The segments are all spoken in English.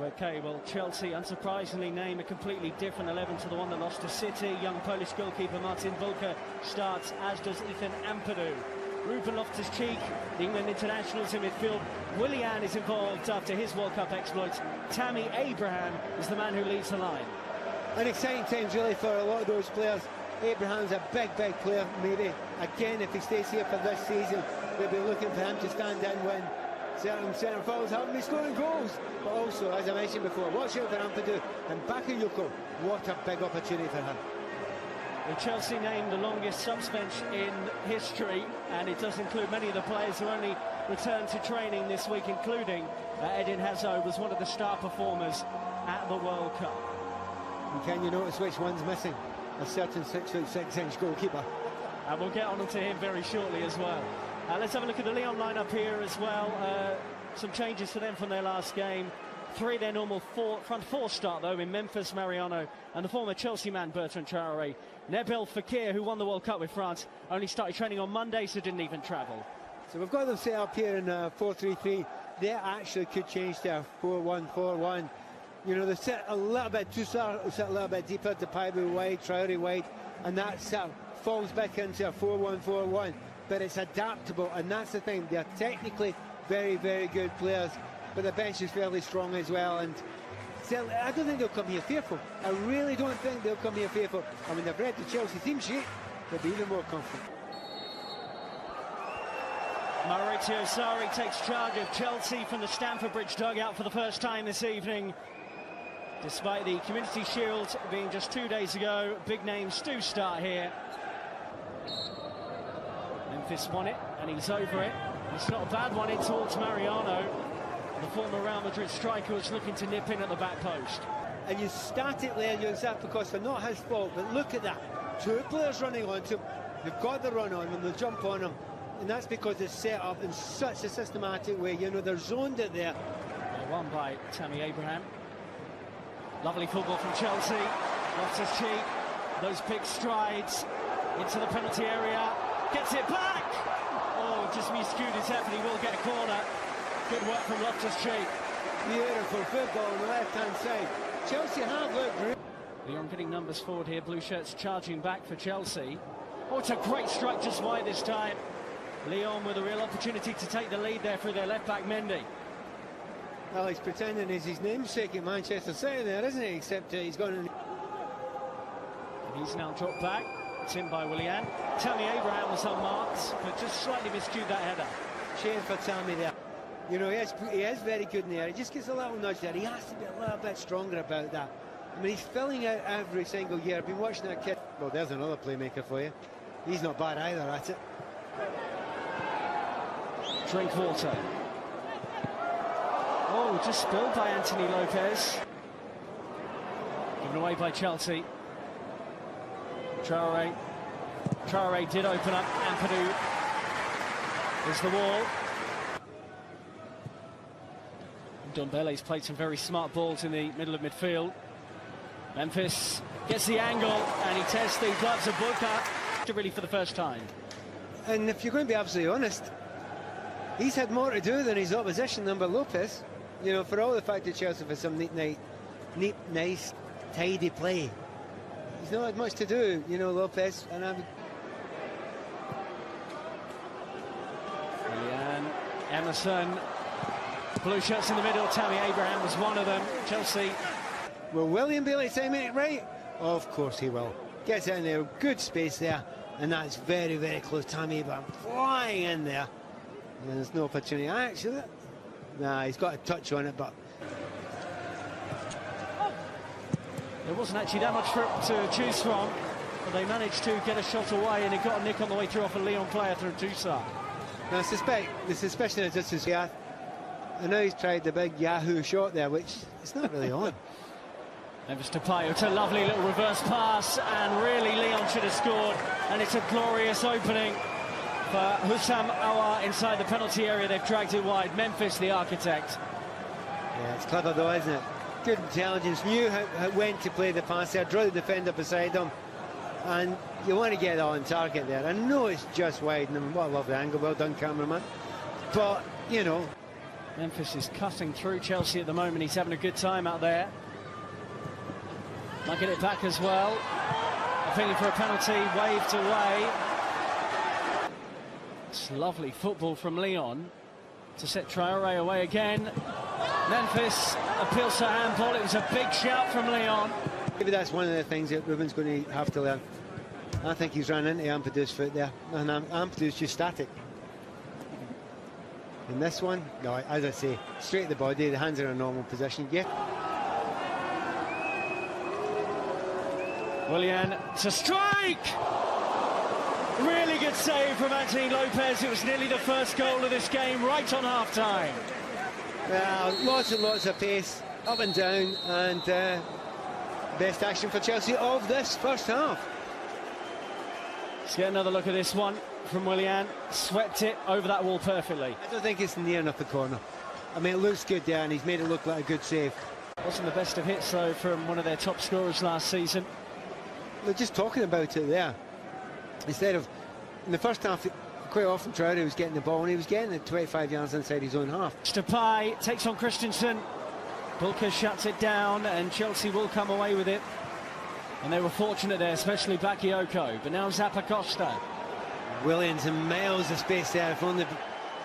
Okay, well, Chelsea unsurprisingly name a completely different 11 to the one that lost to City. Young Polish goalkeeper Martin Bulka starts, as does Ethan Ampadu. Ruben Loftus-Cheek, the England internationals in midfield. Lyon is involved after his World Cup exploits. Tammy Abraham is the man who leads the line. An exciting times really for a lot of those players. Abraham's a big player, maybe. Again, if he stays here for this season, they'll be looking for him to stand in when certain centre forwards haven't been scoring goals. But also, as I mentioned before, watch out for Ampadu and Bakayoko. What a big opportunity for him. Well, Chelsea named the longest subs bench in history, and it does include many of the players who only returned to training this week, including Eden Hazard, was one of the star performers at the World Cup. And can you notice which one's missing? A certain 6'6" goalkeeper. And we'll get on to him very shortly as well. Let's have a look at the Lyon lineup here as well. Some changes for them from their last game. Three their normal front four start though in Memphis, Mariano and the former Chelsea man Bertrand Traoré. Nabil Fekir, who won the World Cup with France, only started training on Monday, so didn't even travel. So we've got them set up here in 4-3-3. They actually could change to 4-1-4-1. You know, they sit a little bit too sit a little bit deeper to Paibu wide, Traoré wide, and that falls back into a 4-1-4-1. But it's adaptable, and that's the thing. They're technically very good players, but the bench is fairly strong as well. And still, I don't think they'll come here fearful. I really don't think they'll come here fearful. I mean, they've read the Chelsea team sheet, they'll be even more confident. Maurizio Sarri takes charge of Chelsea from the Stamford Bridge dugout for the first time this evening. Despite the Community Shield being just 2 days ago, big names do start here. Memphis won it, and he's over it. It's not a bad one in towards Mariano. The former Real Madrid striker was looking to nip in at the back post. And you start it there, you're that because they're not his fault, but look at that. Two players running onto him. They've got the run on him, they'll jump on him. And that's because it's set up in such a systematic way. You know, they're zoned it there. Won by Tammy Abraham. Lovely football from Chelsea. Loftus-Cheek, those big strides into the penalty area. Gets it back! Oh, just miscued his head, but he will get a corner. Good work from Loftus-Cheek. Beautiful football on the left-hand side. Chelsea have looked great. Lyon getting numbers forward here. Blue shirts charging back for Chelsea. Oh, it's a great strike just wide this time. Lyon with a real opportunity to take the lead there through their left-back Mendy. Well, he's pretending he's his namesake at Manchester City there, isn't he? Except he's gone in. And he's now dropped back. It's in by Lyon. Tammy Abraham was unmarked, but just slightly miscued that header. Shame for Tammy there. You know, he is very good in the air. He just gets a little nudge there. He has to be a little bit stronger about that. I mean, he's filling out every single year. I've been watching that kid. Well, there's another playmaker for you. He's not bad either at it. Drink water. Oh, just spilled by Anthony Lopez. Given away by Chelsea. Traoré did open up. Ampadu is the wall. Ndombele's played some very smart balls in the middle of midfield. Memphis gets the angle and he tests the gloves of Bulka really for the first time. And if you're going to be absolutely honest, he's had more to do than his opposition number Lopez. You know, for all the fact that Chelsea for some neat, nice, tidy play. He's not had much to do, you know, Lopez. And Lyon, Emerson, blue shirts in the middle. Tammy Abraham was one of them. Chelsea. Will William be able to time it right? Of course he will. Gets in there, good space there, and that's very close. Tammy Abraham flying in there. And there's no opportunity. Actually, nah, he's got a touch on it, but there wasn't actually that much to choose from, but they managed to get a shot away, and it got a nick on the way through off a Lyon player through Dussart. Now I suspect the suspicion is this is I know he's tried the big Yahoo shot there, which it's not really on. Memphis Depay, it's a lovely little reverse pass, and really Lyon should have scored, and it's a glorious opening for Hussam Aouar inside the penalty area. They've dragged it wide. Memphis, the architect. Yeah, it's clever though, isn't it? Good intelligence, knew when to play the pass there, drew the defender beside him, and you want to get on target there. I know it's just wide, and what a lovely angle, well done cameraman, but you know, Memphis is cutting through Chelsea at the moment. He's having a good time out there. Might get it back as well. Appealing for a penalty, waved away. It's lovely football from Lyon to set Traore away again. Memphis appeals to handball. It was a big shout from Lyon. Maybe that's one of the things that Ruben's going to have to learn. I think he's run into Ampadu's foot there, and Ampadu's just static. In this one, no, as I say, straight at the body, the hands are in a normal position. Yeah. Lyon to strike! Really good save from Anthony Lopez. It was nearly the first goal of this game, right on half-time. Well, lots and lots of pace, up and down, and best action for Chelsea of this first half. Let's get another look at this one from Lyon. Swept it over that wall perfectly. I don't think it's near enough the corner. I mean, it looks good there, and he's made it look like a good save. Wasn't the best of hits, though, from one of their top scorers last season. We're just talking about it there. Instead of, in the first half, quite often Traore was getting the ball, and he was getting it 25 yards inside his own half. Stapai takes on Christensen. Bulka shuts it down, and Chelsea will come away with it. And they were fortunate there, especially Bakayoko. But now Zappacosta. Williams and miles of space there. If only...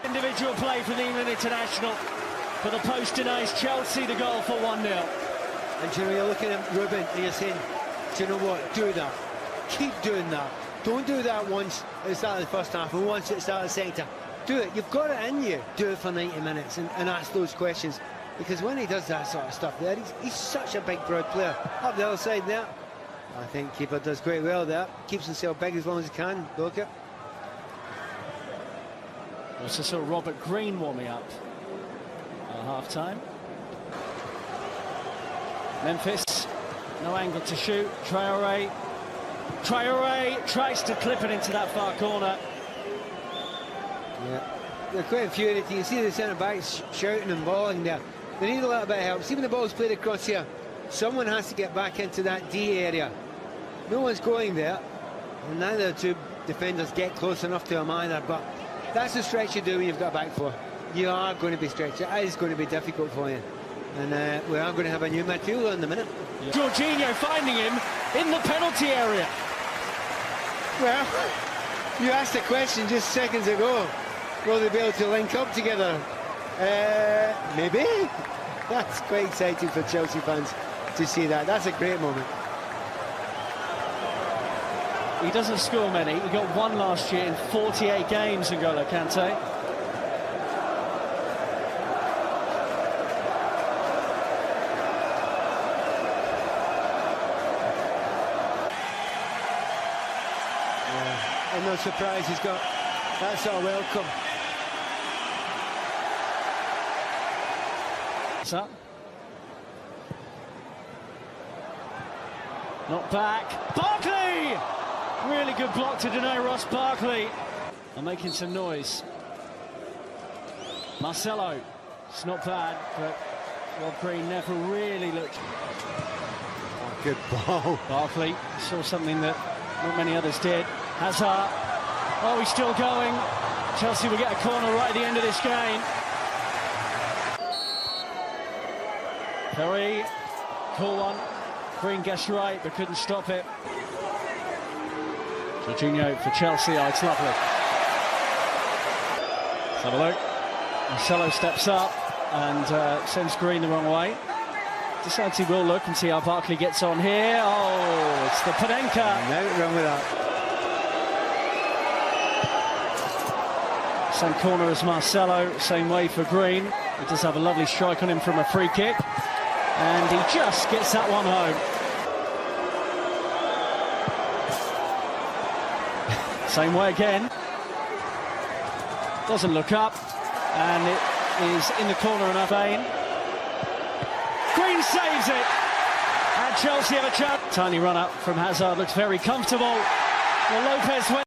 Individual play from the England international. But the post denies Chelsea the goal for 1-0. And you know, you're looking at Ruben and you're saying, do you know what, do that. Keep doing that. Don't do that once at the start of the first half and once at the start of the second half. Do it. You've got it in you. Do it for 90 minutes and ask those questions. Because when he does that sort of stuff there, he's such a big, broad player. Up the other side there. I think keeper does quite well there. Keeps himself big as long as he can, Bulka. Also saw Robert Green warming up at half-time. Memphis, no angle to shoot. Traore tries to clip it into that far corner. Yeah, they're quite infuriated. You see the centre-backs shouting and bawling there. They need a little bit of help. See when the ball's played across here, someone has to get back into that D area. No one's going there, and neither the two defenders get close enough to him either, but that's the stretch you do when you've got a back four. You are going to be stretched. It is going to be difficult for you. And we are going to have a new midfielder in a minute. Yeah. Jorginho finding him in the penalty area. Well, you asked a question just seconds ago. Will they be able to link up together? Maybe. That's quite exciting for Chelsea fans to see that. That's a great moment. He doesn't score many. He got one last year in 48 games, N'Golo Kante. I'm not surprised he's got that sort of welcome. What's up? Not back. Barkley! Really good block to deny Ross Barkley. They're making some noise. Marcelo. It's not bad, but Rob Green never really looked. Oh, good ball. Barkley saw something that not many others did. Hazard. Oh, he's still going. Chelsea will get a corner right at the end of this game. Perry. Cool one. Green guessed right, but couldn't stop it. Jorginho for Chelsea. Oh, it's lovely. Let's have a look. Marcelo steps up and sends Green the wrong way. Decides he will look and see how Barkley gets on here. Oh, it's the Panenka. No wrong with that. Same corner as Marcelo, same way for Green. He does have a lovely strike on him from a free kick. And he just gets that one home. Same way again. Doesn't look up. And it is in the corner and up in. Green saves it. And Chelsea have a chance. Tiny run up from Hazard. Looks very comfortable. Well, Lopez went.